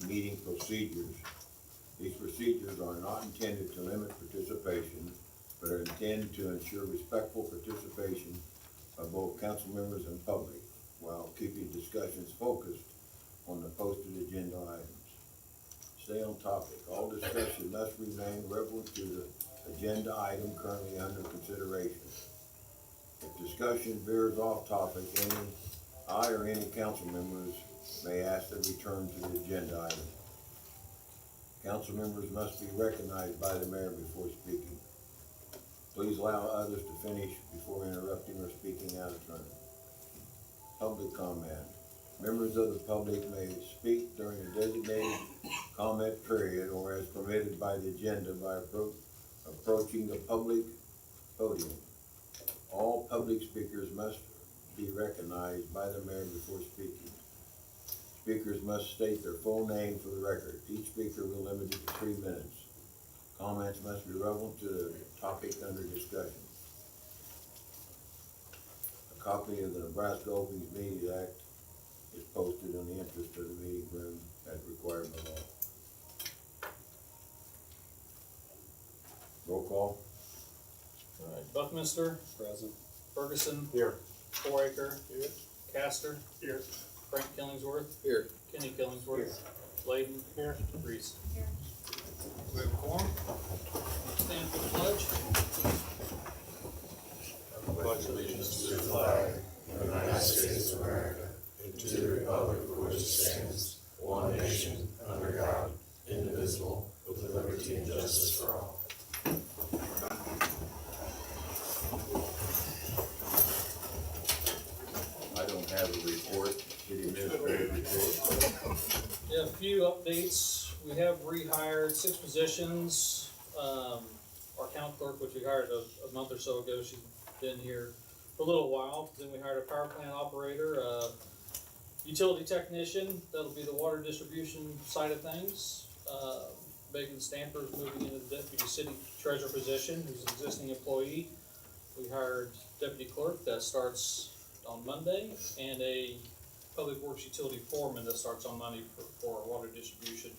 meeting procedures. These procedures are not intended to limit participation, but are intended to ensure respectful participation of both council members and public, while keeping discussions focused on the posted agenda items. Stay on topic. All discussion must remain relevant to the agenda item currently under consideration. If discussion veers off topic, I or any council members may ask to return to the agenda item. Council members must be recognized by the mayor before speaking. Please allow others to finish before interrupting or speaking out of turn. Public comment. Members of the public may speak during a designated comment period or as permitted by the agenda by approaching the public podium. All public speakers must be recognized by the mayor before speaking. Speakers must state their full name for the record. Each speaker will limit it to 3 minutes. Comments must be relevant to the topic under discussion. A copy of the Nebraska Open Meetings Act is posted on the entrance to the meeting room as required by law. Roll call. All right, Buckminster, Present. Ferguson, Here. Foraker, Here. Castor, Here. Frank Killingsworth, Here. Kenny Killingsworth, Layden, Here. Reese. Here. We have a quorum. Stand for the pledge. Pledge allegiance to the flag of the United States of America and to the republic for which it stands, one nation, under God, indivisible, with liberty and justice for all. I don't have a report. City administrator report. Yeah, a few updates. We have rehired 6 positions. Our account clerk, which we hired a month or so ago, she's been here for a little while. Then we hired a power plant operator, utility technician, that'll be the water distribution side of things. Megan Stamper is moving into the deputy city treasurer position, who's an existing employee. We hired deputy clerk that starts on Monday, and a public works utility foreman that starts on Monday for water distribution.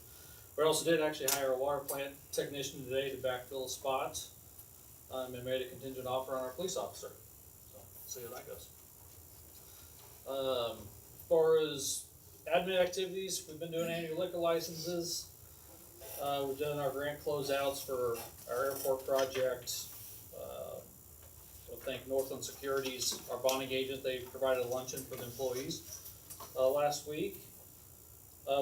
We also did actually hire a water plant technician today to backfill a spot, and made a contingent offer on our police officer. So, see how that goes. As far as admin activities, we've been doing annual liquor licenses. We've done our grant closeouts for our airport project. I thank Northland Securities, our bonding agent. They provided a luncheon for the employees last week.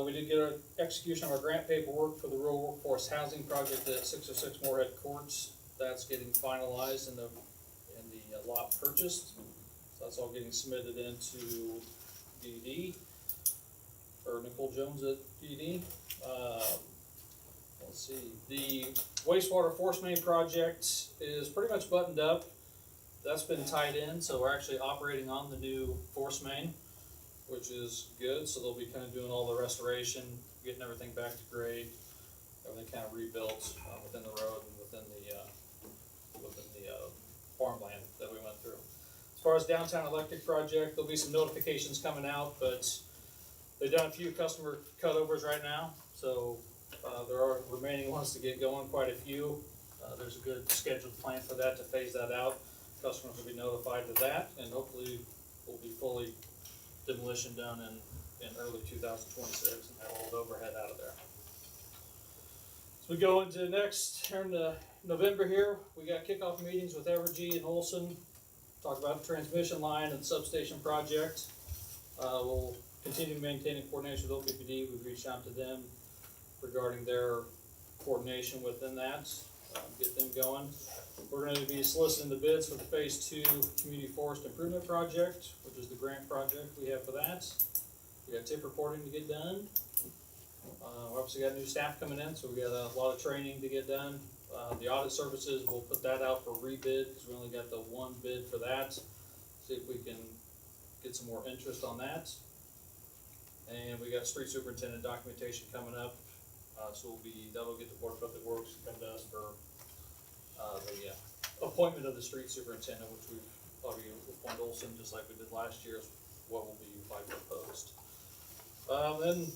We did get our execution of our grant paperwork for the rural workforce housing project at 606 Moorhead Courts. That's getting finalized in the lot purchased. So that's all getting submitted into DD, or Nicole Jones at DD. Let's see, the wastewater force main project is pretty much buttoned up. That's been tied in, so we're actually operating on the new force main, which is good. So they'll be kind of doing all the restoration, getting everything back to grade, everything kind of rebuilt within the road and within the farmland that we went through. As far as downtown electric project, there'll be some notifications coming out, but they've done a few customer cutovers right now, so there are remaining ones to get going, quite a few. There's a good scheduled plan for that to phase that out. Customers will be notified of that, and hopefully we'll be fully demolition done in early 2026 and have all the overhead out of there. So we go into next, here into November here, we got kickoff meetings with Evergy and Olson, talk about the transmission line and substation project. We'll continue maintaining coordination with OPPD. We've reached out to them regarding their coordination within that, get them going. We're going to be soliciting the bids for the Phase 2 Community Forest Improvement Project, which is the grant project we have for that. We got tip reporting to get done. We obviously got new staff coming in, so we got a lot of training to get done. The audit services, we'll put that out for rebid because we only got the one bid for that. See if we can get some more interest on that. And we got street superintendent documentation coming up. So that'll get the Board of Public Works to come to us for the appointment of the street superintendent, which we've probably appointed Olson just like we did last year, is what will be by proposed. Then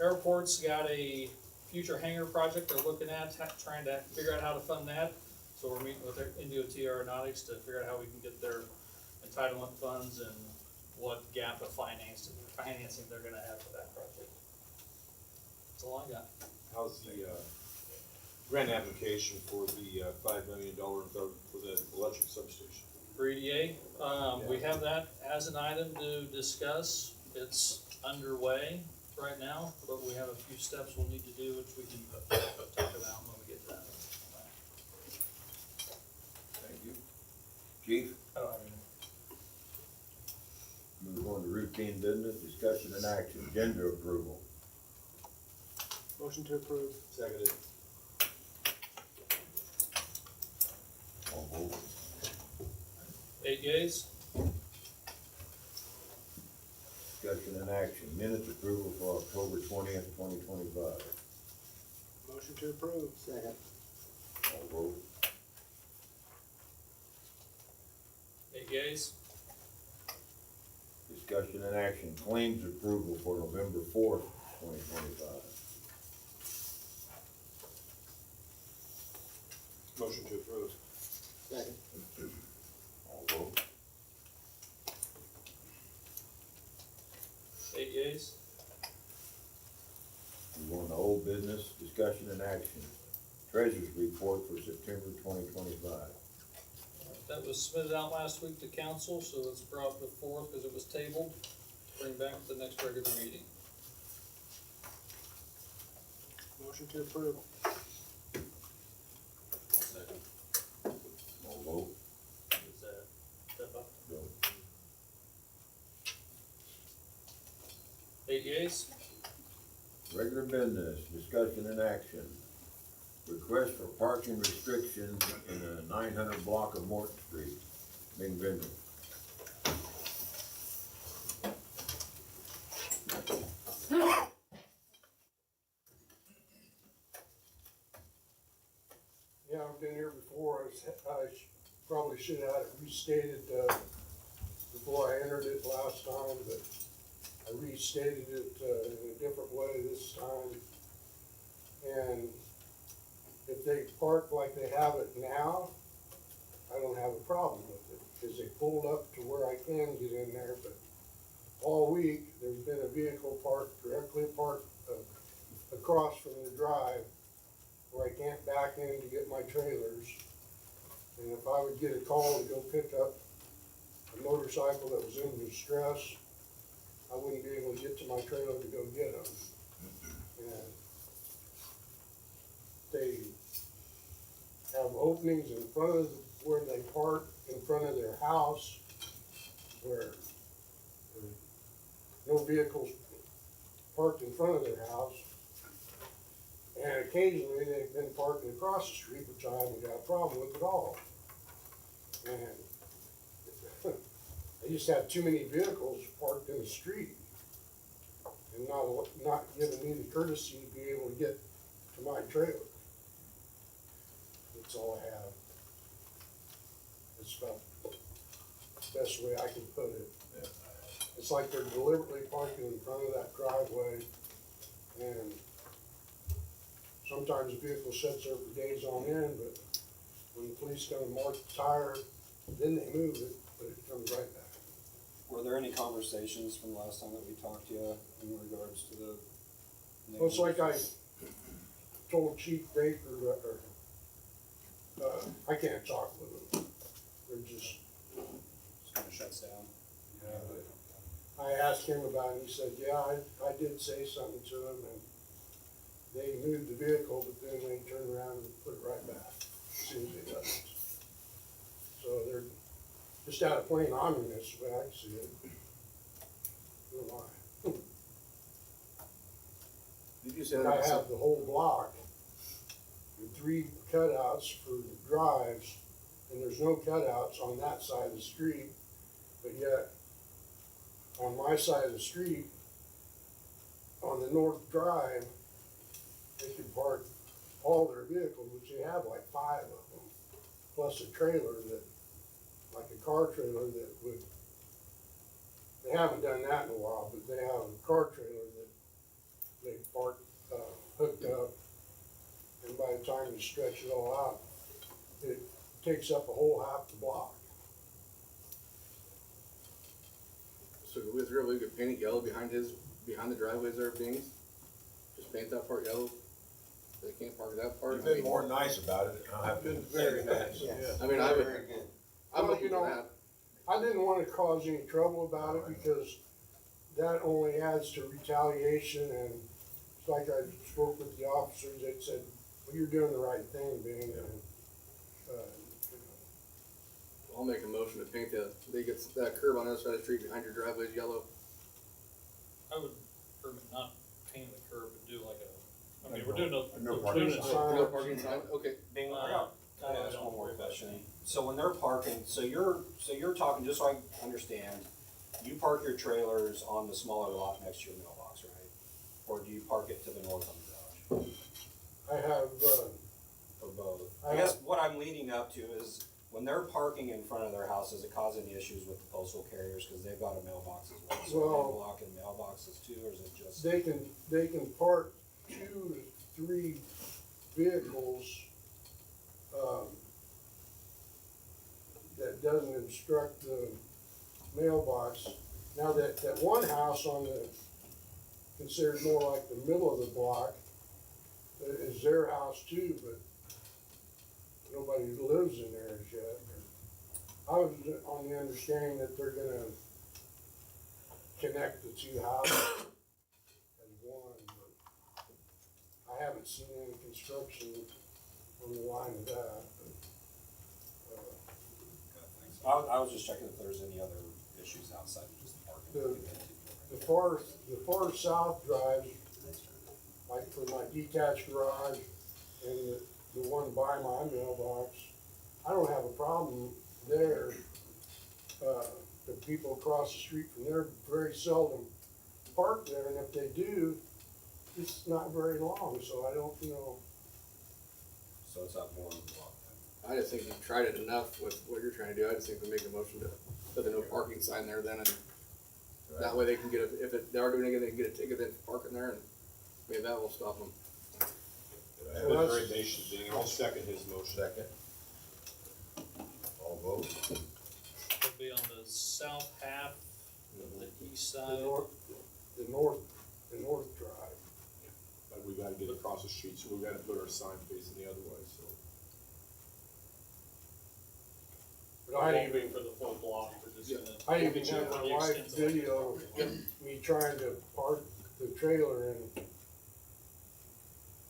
Airport's got a future hangar project they're looking at, trying to figure out how to fund that. So we're meeting with their NDOT Aeronautics to figure out how we can get their entitlement funds and what gap of financing they're gonna have for that project. That's all I got. How's the, grant application for the, $5 million for the electric substation? For EDA, we have that as an item to discuss. It's underway right now, but we have a few steps we'll need to do, which we can talk about when we get to that. Thank you. Chief, I don't have any. move on to routine business, discussion and action, agenda approval. Motion to approve. Seconded. All vote. 8 yeas. Discussion and action, minutes approval for October 20th, 2025. Motion to approve. Second. All vote. 8 yeas. Discussion and action, claims approval for November 4th, 2025. Motion to approve. Second. All vote. 8 yeas. Move on to old business, discussion and action, treasurer's report for September 2025. That was submitted out last week to council, so it's brought before because it was tabled. Bring back to the next regular meeting. Motion to approve. Second. All vote. Is that step up? Go. 8 yeas. Regular business, discussion and action. Request for parking restrictions in the 900 block of Morton Street, Bing Bender. Yeah, I've been here before. Probably should have had it restated, before I entered it last time, but I restated it, in a different way this time. And if they park like they have it now, I don't have a problem with it, because they pulled up to where I can get in there, but all week, there's been a vehicle directly parked across from the drive, where I can't back in to get my trailers. And if I would get a call to go pick up a motorcycle that was in distress, I wouldn't be able to get to my trailer to go get them. And they have openings in front of where they park, in front of their house, where there's no vehicles parked in front of their house. And occasionally they've been parking across the street, which I haven't got a problem with at all. And they just have too many vehicles parked in the street and not giving me the courtesy to be able to get to my trailer. That's all I have. It's about the best way I can put it. It's like they're deliberately parking in front of that driveway, and sometimes the vehicle sits there for days on end, but when the police come and mark the tire, then they move it, but it comes right back. Were there any conversations from the last time that we talked to you in regards to the? Well, it's like I told Chief Baker, I can't talk with them. They're just, Just kind of shuts down. I asked him about it, and he said, yeah, I did say something to him, and they moved the vehicle, but then they turned around and put it right back as soon as they left. So they're just out of plain omnibus, the way I see it. Who am I? Did you say And I have the whole block, with 3 cutouts for the drives, and there's no cutouts on that side of the street, but yet, on my side of the street, on the north drive, they can park all their vehicles, which they have like 5 of them, plus a trailer that, like a car trailer that would, they haven't done that in a while, but they have a car trailer that they have time to stretch it all out. It takes up a whole half the block. So with real, we could paint it yellow behind the driveways there, Benny's? Just paint that part yellow? They can't park that part? You've been more nice about it, I have been Very very nice, nice. yeah. I mean, I would, Very good. I'm Well, looking you for know, that. I didn't wanna cause any trouble about it because that only adds to retaliation, and it's like I spoke with the officers, they said, well, you're doing the right thing, Ben, and, you know, I'll make a motion to paint that curb on the other side of the street behind your driveways yellow. I would permit not paint the curb, but do like a, I mean, we're doing a. No we're parking doing a- sign. No parking sign, okay. Bing, Uh, I got I ask don't one more worry about question. that. So when they're parking, so you're talking, just so I understand, you park your trailers on the smaller lot next to your mailbox, right? Or do you park it to the north on the garage? I have, Or both? I I guess what I'm leading up to is, when they're parking in front of their house, does it cause any issues with the postal carriers, cause they've got a mailbox as well? So are Well- they blocking mailboxes too, or is it just? they can park 2 to 3 vehicles, that doesn't obstruct the mailbox. Now that one house on the, considered more like the middle of the block, is their house too, but nobody lives in there as yet. I was on the understanding that they're gonna connect the 2 houses as one, but I haven't seen any construction on the line of that. I was just checking if there's any other issues outside of just the parking. The far south drive, like for my detached garage and the one by my mailbox, I don't have a problem there. The people across the street from there very seldom park there, and if they do, it's not very long, so I don't, you know, So it's up more on the block then. I just think you've tried it enough with what you're trying to do. I just think we make a motion to put the no parking sign there then, and that way they can get if they are doing anything, they can get a ticket then for parking there, and maybe that will stop them. I've been very patient, Bing, I'll second his motion. Second. All vote. It'll be on the south half, the east the side. north drive. But we gotta get across the street, so we gotta put our sign facing the other way, so. But I Won't be for the full block, we're just gonna. I we'll even get you had my the wife extent of it. video me trying to park the trailer in.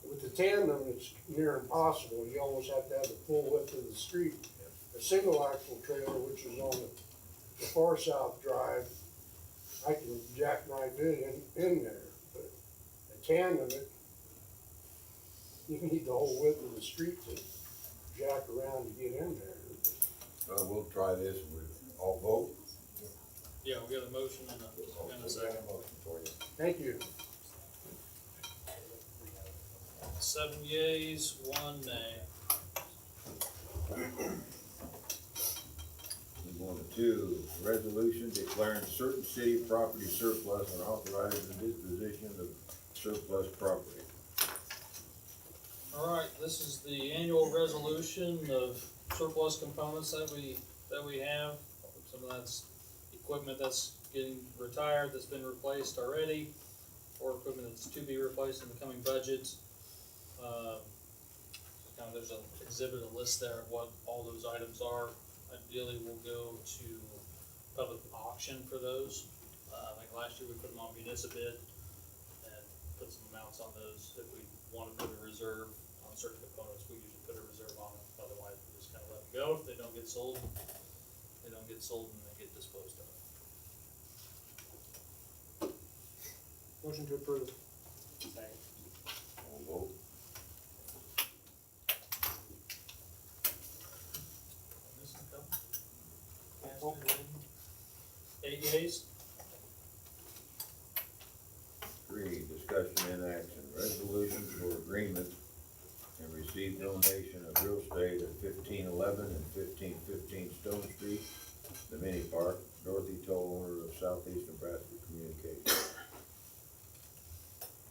With the tandem, it's near impossible, you almost have to have the full width of the street. A single axle trailer, which is on the far south drive, I can jackknife it in there, but a tandem, you need the whole width of the street to jack around to get in there. We'll try this with all vote. Yeah, we got a motion and a second. Motion for you. Thank you. 7 yeas, 1 nay. Move on to 2, resolution declaring certain city property surplus and authorizing the disposition of surplus property. All right, this is the annual resolution of surplus components that we have. Some of that's equipment that's getting retired, that's been replaced already, or equipment that's to be replaced in the coming budget. There's an exhibit, a list there of what all those items are. Ideally, we'll go to public auction for those. Like last year, we put them on municipal and put some amounts on those. If we want to put a reserve on certain components, we usually put a reserve on them. Otherwise, we just kind of let them go. If they don't get sold, they don't get sold and they get disposed of. Motion to approve. All vote. Missing a couple? 8 yeas? 3, discussion and action, resolution for agreement and receive donation of real estate at 1511 and 1515 Stone Street, the mini park, Dorothy Toll, owner of Southeast Nebraska Communications.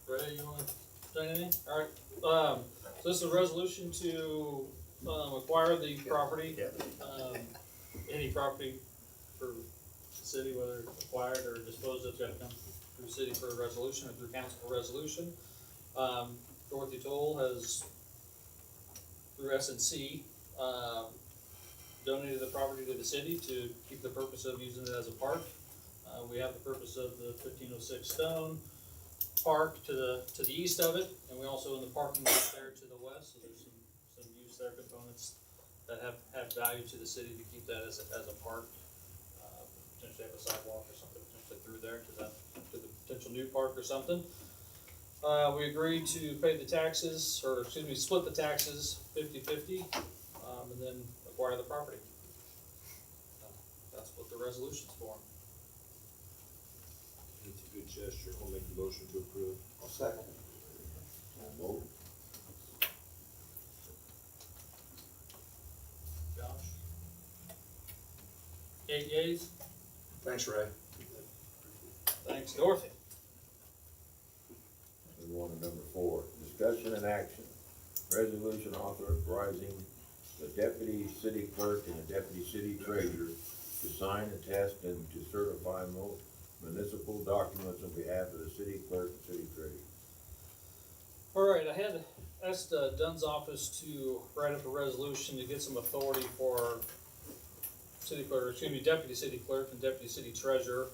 Ray, you wanna say anything? Alright, So this is a resolution to, acquire the property, any property for the city, whether acquired or disposed of, it's gotta come through the city for a resolution or through council for resolution. Dorothy Toll has, through SNC, donated the property to the city to keep the purpose of using it as a park. We have the purpose of the 1506 Stone Park to the east of it, and we also in the parking lot there to the west, so there's some use there, components that have value to the city to keep that as a park. Potentially have a sidewalk or something potentially through there to the potential new park or something. We agreed to pay the taxes, or excuse me, split the taxes 50-50, and then acquire the property. That's what the resolution's for. It's a good gesture. I'll make the motion to approve. I'll second. All vote. Josh? 8 yeas? Thanks, Ray. Thanks, Dorothy. Move on to number 4, discussion and action. Resolution authorizing the deputy city clerk and the deputy city treasurer to sign, attest, and to certify municipal documents on behalf of the city clerk and city treasurer. All right, I had asked Dunn's office to write up a resolution to get some authority for city clerk, excuse me, deputy city clerk and deputy city treasurer.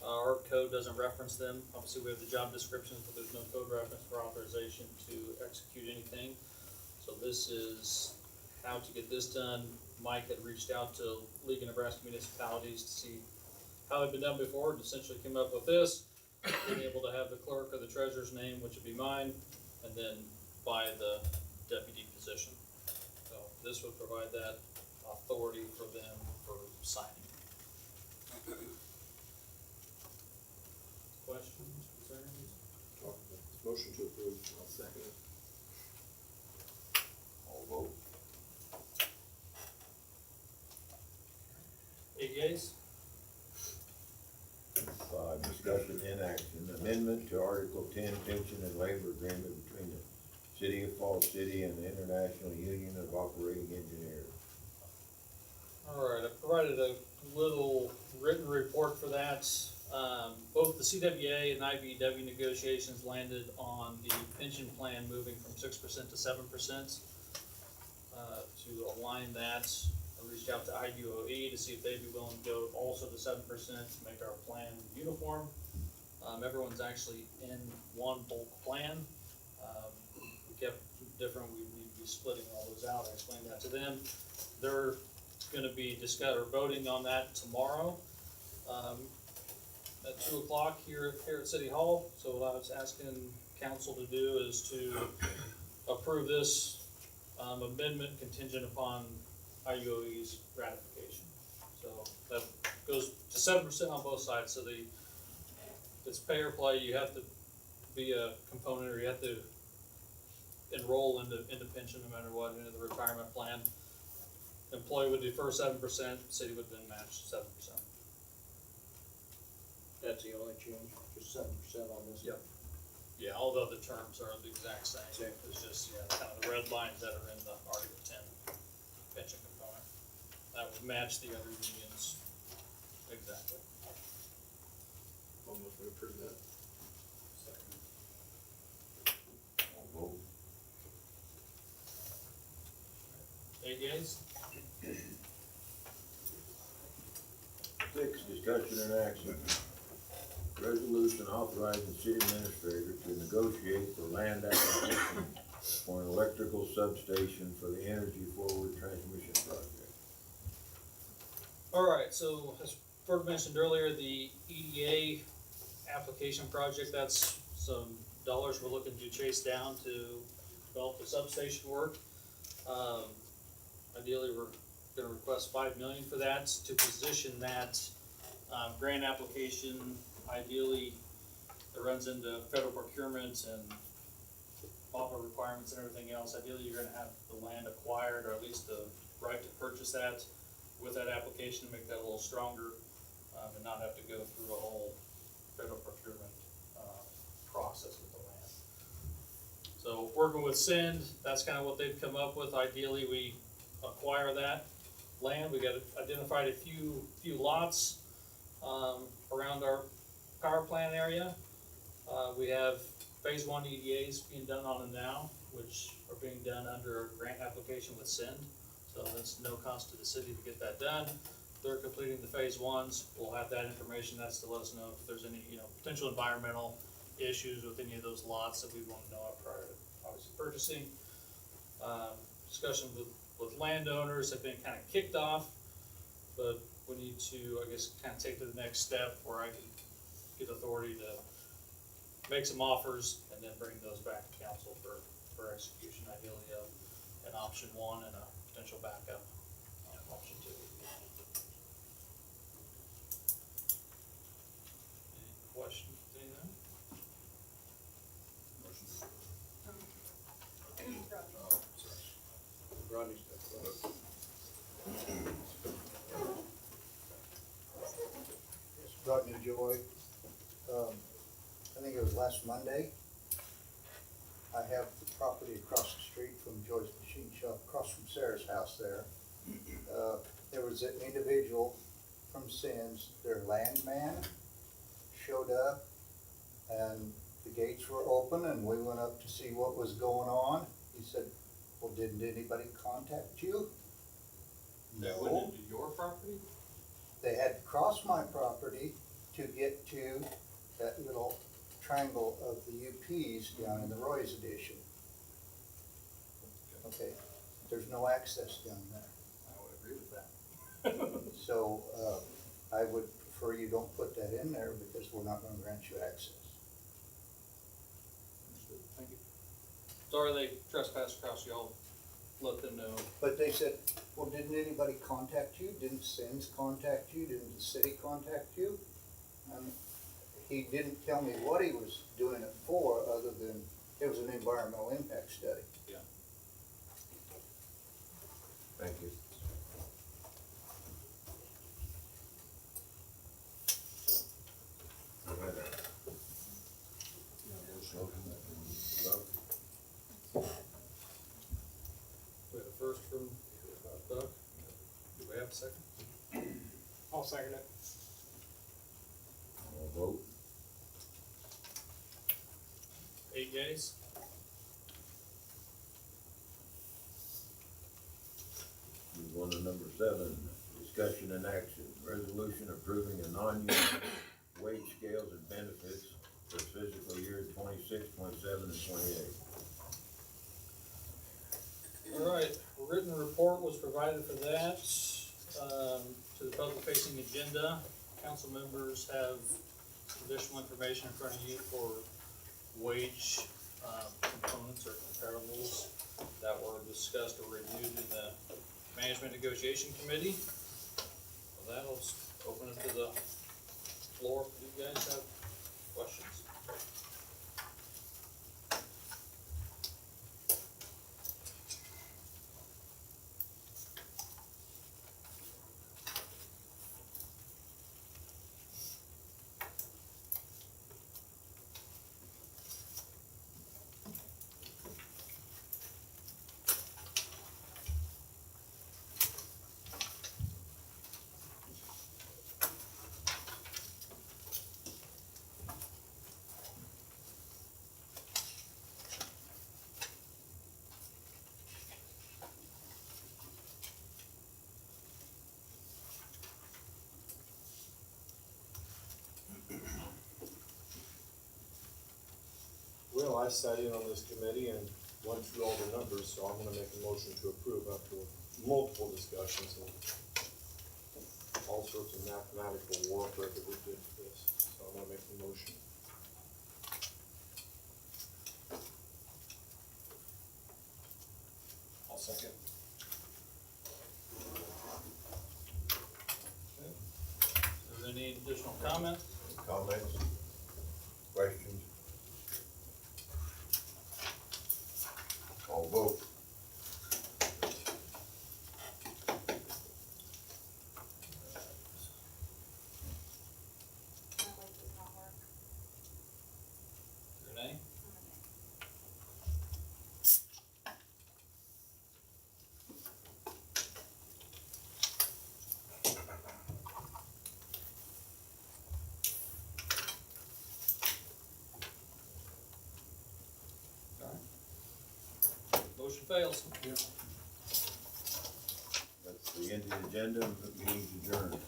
Our code doesn't reference them. Obviously, we have the job descriptions, but there's no code reference for authorization to execute anything. So this is how to get this done. Mike had reached out to League of Nebraska Municipalities to see how it'd been done before, and essentially came up with this, being able to have the clerk or the treasurer's name, which would be mine, and then by the deputy position. So this would provide that authority for them for signing. Questions, concerns? Motion to approve. I'll second it. All vote. 8 yeas? 5, discussion and action, amendment to Article 10 pension and labor agreement between the City of Falls City and the International Union of Operating Engineers. All right, I provided a little written report for that. Both the CWA and IBEW negotiations landed on the pension plan moving from 6% to 7%. To align that, I reached out to IUOE to see if they'd be willing to go also to 7% to make our plan uniform. Everyone's actually in one bulk plan. We kept different, we'd be splitting all those out. I explained that to them. They're gonna be voting on that tomorrow, at 2 o'clock here at City Hall. So what I was asking council to do is to approve this, amendment contingent upon IUOE's ratification. So that goes to 7% on both sides, so it's pay or play, you have to be a component, or you have to enroll into pension no matter what, into the retirement plan. Employee would defer 7%, city would then match 7%. That's the only change, just 7% on this. Yep. Yeah, all the other terms are the exact same, it's just, kind of the red lines that are in the Article 10 pension component. That would match the other unions exactly. Almost would approve that. All vote. 8 yeas? 6, discussion and action. Resolution authorizing the city administrator to negotiate for land acquisition for an electrical substation for the Energy Forward Transmission Project. All right, so as Bert mentioned earlier, the EDA application project, that's some dollars we're looking to chase down to develop the substation work. Ideally, we're gonna request $5 million for that, to position that, grant application. Ideally, it runs into federal procurement and offer requirements and everything else. Ideally, you're gonna have the land acquired, or at least the right to purchase that with that application to make that a little stronger, and not have to go through a whole federal procurement, process with the land. So So working with Send, that's kind of what they've come up with. Ideally, we acquire that land. We got identified a few lots, around our power plant area. We have phase one EDAs being done on them now, which are being done under a grant application with Send. So that's no cost to the city to get that done. They're completing the phase ones. We'll have that information. That's to let us know if there's any, potential environmental issues with any of those lots that we want to know of prior to obviously purchasing. Discussion with landowners have been kind of kicked off, but we need to, I guess, kind of take to the next step where I can get authority to make some offers and then bring those back to council for execution, ideally of an option one and a potential backup option two. Any questions, anything? Rodney's got Rodney Joy. I think it was last Monday. I have the property across the street from Joy's Machine Shop, across from Sarah's house there. There was an individual from Sins, their landman, showed up, and the gates were open, and we went up to see what was going on. He said, "Well, didn't anybody contact you?" That No. went into your property? They had to cross my property to get to that little triangle of the UPs down in the Roy's Edition. Okay, there's no access down there. I would agree with that. So, I would prefer you don't put that in there because we're not gonna grant you access. Thank you. Sorry they trespassed across, y'all let them know. But they said, "Well, didn't anybody contact you? Didn't Sins contact you? Didn't the city contact you?" And he didn't tell me what he was doing it for, other than it was an environmental impact study. Yeah. Thank you. We have a first from Doug. Do we have a second? I'll second it. All vote. 8 yeas. Move on to number 7, discussion and action, resolution approving a non-union wage scales and benefits for fiscal year 26, 27, and 28. All right, a written report was provided for that, to the public facing agenda. Council members have additional information in front of you for wage, components or comparables that were discussed or reviewed in the management negotiation committee. Well, that'll open it to the floor. Do you guys have questions? Well, I sat in on this committee and went through all the numbers, so I'm gonna make a motion to approve after multiple discussions and all sorts of mathematical warfare that we did for this, so I'm gonna make the motion. I'll second. Is there any additional comment? Comments? Questions? All vote. My light does not work. Renee? motion fails. That's the end of the agenda, the meeting's adjourned.